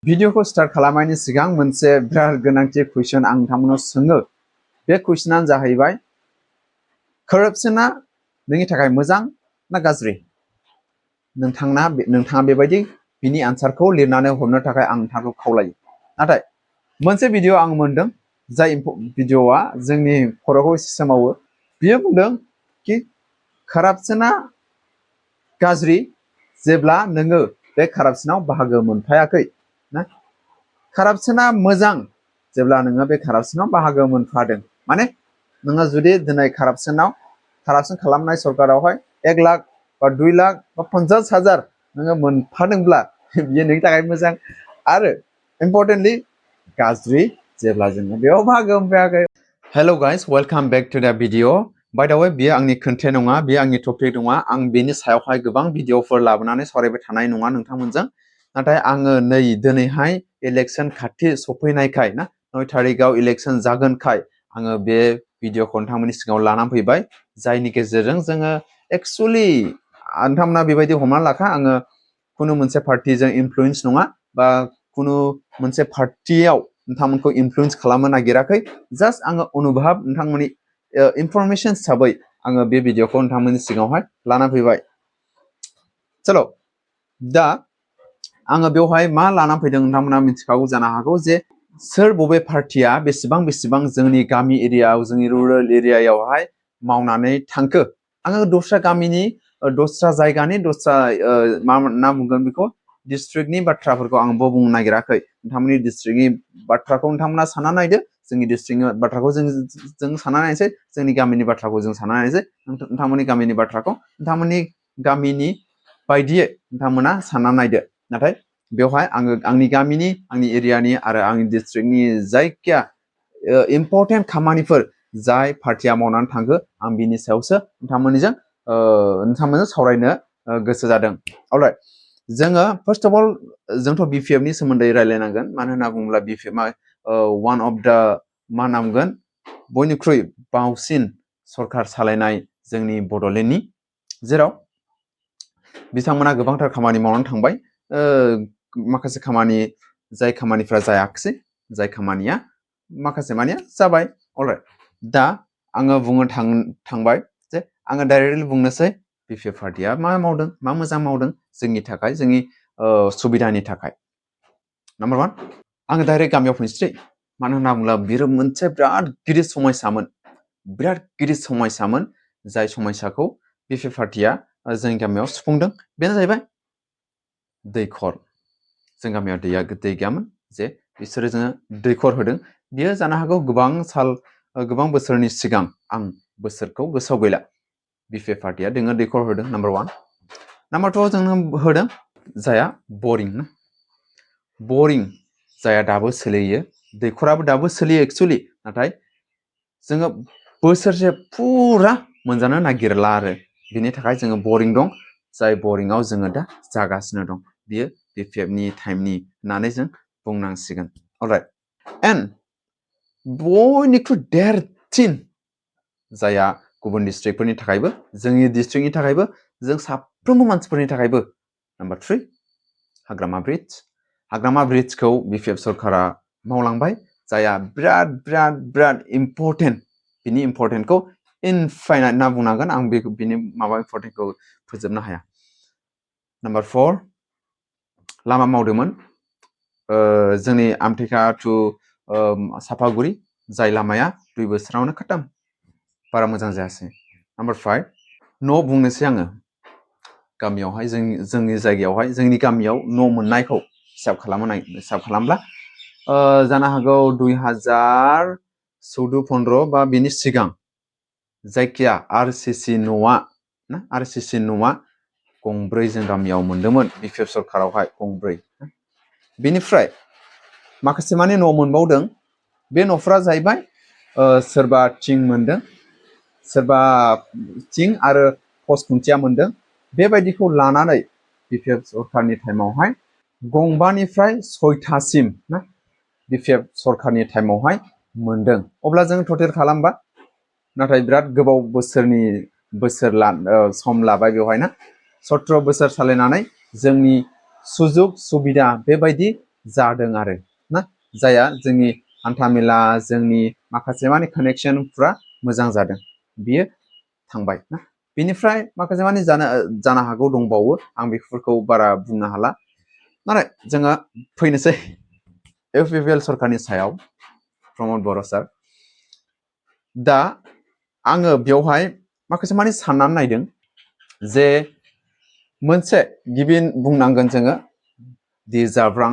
Video को start खालामनायनि सिगां मोनसे बिराद गोनांथि कुइसन आं नोंथांमोनाव सोङो। बे कुइसनानो जाहैबाय करप्शना नोंनि थाखाय मोजां ना गाज्रि? नोंथाङा बेबायदि बिनि आन्सारखौ लिरनानै हरनो थाखाय आं नोंथांखौ खावलायो। नाथाय मोनसे भिडिअ आं मोनदों जाय भिडिअआ जोंनि खर'खौ एसे सोमावो। बियो बुंदों कि करप्शना गाज्रि जेब्ला नोङो बे करप्शनाव बाहागो मोनफायाखै ना। करप्शना मोजां जेब्ला नोङो बे करप्शनाव बाहागो मोनफादों। माने नोङो जुदि दिनै करप्शन खालामनाय सरकारावहाय 1 लाख बा 2 लाख बा 50,000 नोङो मोनफादोंब्ला बियो नोंनि थाखाय मोजां। आरो इम्परटेन्टलि गाज्रि जेब्ला जोङो बेयाव बाहागो मोनफायाखै। Hello guys, welcome back to the video. By the way, बियो आंनि कन्टेन्ट नङा, बियो आंनि टपिक नङा। आं बेनि सायावहाय गोबां भिडिअफोर लाबोनानै सावरायबाय थानाय नङा नोंथांमोनजों। नाथाय आङो दिनैहाय इलेक्शन खाथि सफैनायखाय ना 9 थारिखआव इलेक्शन जागोनखाय आङो बे भिडिअखौ नोंथांमोननि सिगाङाव लानानै फैबाय। जायनि गेजेरजों जोङो एक्चुअली नोंथांमोना बेबायदि हमनानै लाखा आङो खुनु मोनसे पार्टिजों इनफ्लुयेन्स नङा बा खुनु मोनसे पार्टियाव नोंथांमोनखौ इनफ्लुयेन्स खालामनो नागिराखै। जास्ट आङो अनुभब नोंथांमोननि इनफरमेशन हिसाबै आङो बे भिडिअखौ नोंथांमोननि सिगाङावहाय लाना फैबाय। चलो, दा आङो बेवहाय मा लाना फैदों नोंथांमोना मिथिखागौ जानो हागौ जे सोर बबे पार्टिया बेसेबां जोंनि गामि एरियायाव जोंनि रुरेल एरियायावहाय मावनानै थांखो। आङो दस्रा गामिनि दस्रा जायगानि दस्रा मा होनना बुंगोन बेखौ डिस्ट्रिक्टनि बाथ्राफोरखौ आं बुंनो नागिराखै। नोंथांमोननि डिस्ट्रिक्टनि बाथ्राखौ नोंथांमोना सानना नायदो, जोंनि डिस्ट्रिक्टनि बाथ्राखौ जों सानना नायनोसै, जोंनि गामिनि बाथ्राखौ जों सानना नायनोसै, नोंथांमोननि गामिनि बाथ्राखौ नोंथांमोननि गामिनि बायदियै नोंथांमोना सानना नायदो। नाथाय बेवहाय आङो आंनि गामिनि, आंनि एरियानि आरो आंनि डिस्ट्रिक्टनि जायखिया इम्परटेन्ट खामानिफोर जाय पार्टिया मावनानै थांखो आं बिनि सायावसो नोंथांमोनजों सावरायनो गोसो जादों। अलराइट, जोङो फार्स्ट अफ अल जोंथ' BPF नि सोमोन्दै रायलायनांगोन। मानो होनना बुङोब्ला BPF वान अफ दा मा होनना बुंगोन बयनिख्रुइ बांसिन सरकार सालायनाय जोंनि बड'लेण्डनि, जेराव बिथांमोना गोबांथार खामानि मावनानै थांबाय। माखासे खामानि जाय खामानिफ्रा जायाखिसै, जाय खामानिया माखासे मानिया जाबाय। अलराइट, दा आङो बुंनो थांबाय जे आङो डाइरेक्टलि बुंनोसै BPF पार्टिया मा मावदों, मा मोजां मावदों जोंनि थाखाय, जोंनि सुबिदानि थाखाय। नाम्बार 1, आङो डाइरेक्ट गामियाव फैनोसै। मानो होनना बुङोब्ला बियो मोनसे बिराद गिदिर समयसामोन, जाय समयसाखौ BPF पार्टिया जोंनि गामियाव सुफुंदों। बेनो जाहैबाय दैखर। जों गामियाव दै गैयामोन, जे बिसोरो जोङो दैखर होदों। बियो जानो हागौ गोबां बोसोरनि सिगां, आं बोसोरखौ गोसोआव गैला। BPF पार्टिया जोङो दैखर होदों, नाम्बार 1। नाम्बार 2 जोंनो होदों जाया बरिं ना, बरिं जाया दाबो सोलियो, दैखराबो दाबो सोलियो एक्चुअली। नाथाय जोङो बोसोरसे फुरा मोनजानो नागिरला आरो बिनि थाखाय जोङो बरिं दं, जाय बरिंआव जोङो दा जागासिनो दं। बियो BPF नि टाइमनि होननानै जों बुंनांसिगोन। अलराइट, एन्ड बयनिख्रुइ देरसिन जाया गुबुन डिस्ट्रिक्टफोरनि थाखायबो, जोंनि डिस्ट्रिक्टनि थाखायबो, जों साफ्रोमबो मानसिफोरनि थाखायबो, नाम्बार 3 हाग्रामा ब्रिजखौ BPF सरकारा मावलांबाय, जाया बिराद इम्परटेन्ट। बिनि इम्परटेन्टखौ इनफाइनाइट होनना बुंनांगोन। आं बिनि इम्परटेन्टखौ फोजोबनो हाया। नाम्बार 4 लामा मावदोंमोन जोंनि आमथेखा टु सापागुरि, जाय लामाया 2 बोसोरावनो खतम, बारा मोजां जायासै। नाम्बार 5 न' बुंनोसै आङो। गामियावहाय जोंनि जायगायावहाय जोंनि गामियाव न' मोननायखौ हिसाब खालामब्ला जानो हागौ 2014-15 बा बिनि सिगां जायखिया RCC न'आ गंब्रै जों गामियाव मोनदोंमोन BPF सरकारावहाय, गंब्रै। बेनिफ्राय माखासे माने न' मोनबावदों। बे न'फ्रा जाहैबाय सोरबा थिं मोनदों, सोरबा थिं आरो पस्ट खुन्थिया मोनदों। बेबायदिखौ लानानै BPF सरकारनि टाइमावहाय 5निफ्राय 6थासिम ना BPF सरकारनि टाइमावहाय मोनदों। अब्ला जों टटेल खालामबा, नाथाय बिराद गोबाव सम लाबाय बेवहाय ना, 17 बोसोर सालायनानै जोंनि सुजुग सुबिदा बेबायदि जादों आरो ना जाया जोंनि हान्थामेला जोंनि माखासे माने कानेक्सनफ्रा मोजां जादों बियो थांबाय ना बेनिफ्राय माखासे माने जानो हागौ दंबावो आं बेफोरखौ बारा बुंनो हाला नाथाय जोङो फैनोसै UPPL सरकारनि सायाव प्रमद बर' सार दा आङो बेवहाय माखासे माने साननानै नायदों जे मोनसे गिबि बुंनांगोन जोङो दि जाब्रां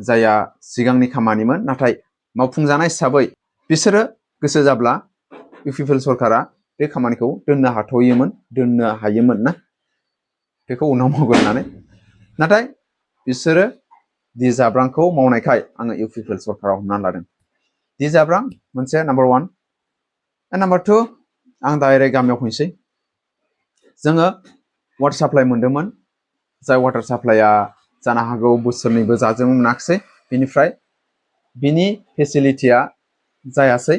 जाया सिगांनि खामानिमोन नाथाय मावफुंजानाय हिसाबै बिसोरो गोसो जाब्ला UPPL सरकारा बे खामानिखौ दोननो हायोमोन ना बेखौ उनाव मावगोन होननानै नाथाय बिसोरो दि जाब्रांखौ मावनायखाय आङो UPPL सरकाराव हमनानै लादों दि जाब्रां मोनसे नाम्बार 1 नाम्बार 2 आं डाइरेक्ट गामियाव फैनोसै जोङो वाटार साप्लाइ मोनदोंमोन जाय वाटार साप्लाइया जानो हागौ बोसोरनैबो जाजोबनो मोनाखिसै बेनिफ्राय बिनि फेसिलिटिया जायासै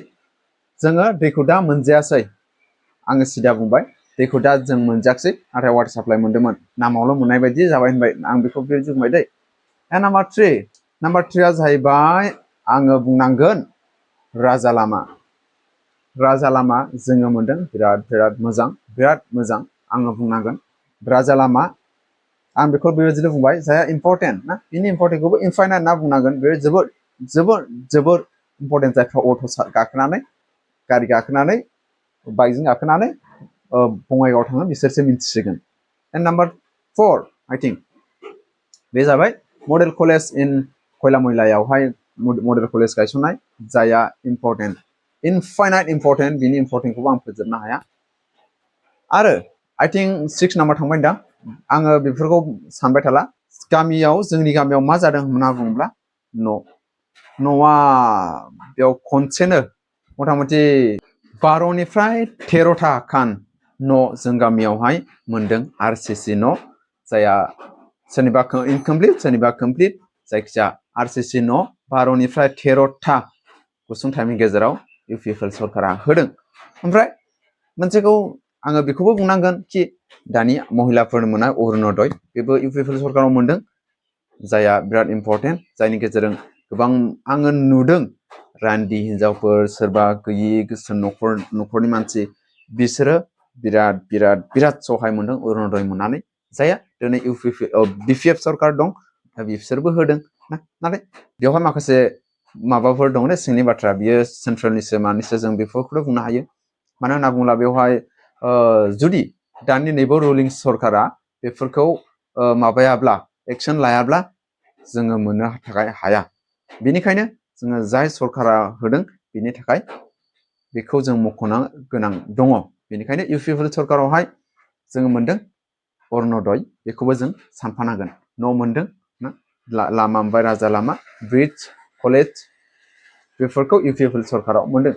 जोङो दैखौ दा मोनजायासै आङो सिदा बुंबाय दैखौ दा जों मोनजायासै नाथाय वाटार साप्लाइ मोनदोंमोन नामावल' मोननाय बायदि जाबाय होनबाय आं बेखौ बेबायदि बुंबाय दै नाम्बार 3 जाहैबाय आङो बुंनांगोन राजा लामा जोङो मोनदों बिराद मोजां आङो बुंनांगोन राजा लामा आं बेखौ बेबायदिनो बुंबाय जाया इम्परटेन्ट ना बिनि इम्परटेन्टखौबो इनफाइनाइट होनना बुंनांगोन बे जोबोर इम्परटेन्ट जायफ्रा अट' गाखोनानै गारि गाखोनानै बाइकजों गाखोनानै बङाइगाव थाङो बिसोरसो मिन्थिसिगोन एन्ड नाम्बार 4 आइ थिंक बे जाबाय मडेल कलेज इन खयला मयलायावहाय मडेल कलेज गायसननाय जाया इम्परटेन्ट इनफाइनाइट इम्परटेन्ट बिनि इम्परटेन्टखौबो आं फोजोबनो हाया आरो आइ थिंक 6 नाम्बार थांबाय दा आङो बेफोरखौ सानबाय थाला गामियाव जोंनि गामियाव मा जादों होनना बुङोब्ला न'आ बेयाव खनसेनो मथा मथि 12निफ्राय 13था खान न' जों गामियावहाय मोनदों RCC न' जाया सोरनिबा इनकमप्लिट सोरनिबा कमप्लिट जायखिजाया RCC न' 12निफ्राय 13था गुसुं टाइमनि गेजेराव UPPL सरकारा होदों ओमफ्राय मोनसेखौ आङो बेखौबो बुंनांगोन कि दानि महिलाफोर मोननाय अरुणोदय बेबो UPPL सरकाराव मोनदों जाया बिराद इम्परटेन्ट जायनि गेजेरजों गोबां आङो नुदों रान्दि हिनजावफोर सोरबा गैयि गोसो न'खरनि मानसि बिसोरो बिराद सहाय मोनदों अरुणोदय मोननानै जाया दिनै BPF सरकार दं दा बिसोरबो होदों नाथाय बेवहाय माखासे माबाफोर दं ना सिंनि बाथ्रा बियो सेन्ट्रेलनिसो मानिसो जों बेफोरखौथ' बुंनो हायो मानो होनना बुङोब्ला बेवहाय जुदि दानि नैबे रुलिं सरकारा बेफोरखौ माबायाब्ला एक्सन लायाब्ला जोङो मोननो थाखाय हाया बेनिखायनो जोङो जाय सरकारा होदों बेनि थाखाय बेखौ जों मख'नो गोनां दङ बेनिखायनो UPPL सरकारावहाय जोङो मोनदों अरुणोदय बेखौबो जों सानफानांगोन न' मोनदों ना लामा मोनबाय राजा लामा ब्रिज कलेज बेफोरखौ UPPL सरकाराव मोनदों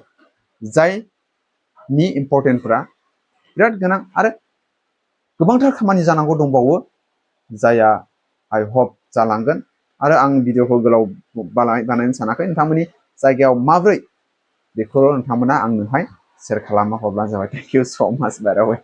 जायनि इम्परटेन्टफोरा बिराद गोनां आरो गोबांथार खामानि जानांगौ दंबावो जाया आइ हप जालांगोन आरो आं भिडिअखौ गोलाव बानायनो सानाखै नोंथांमोननि जायगायाव माब्रै बेखौ नोंथांमोना आंनोहाय शेयार खालामना हरब्लानो जाबाय थेंक इउ स' माच बाय द वे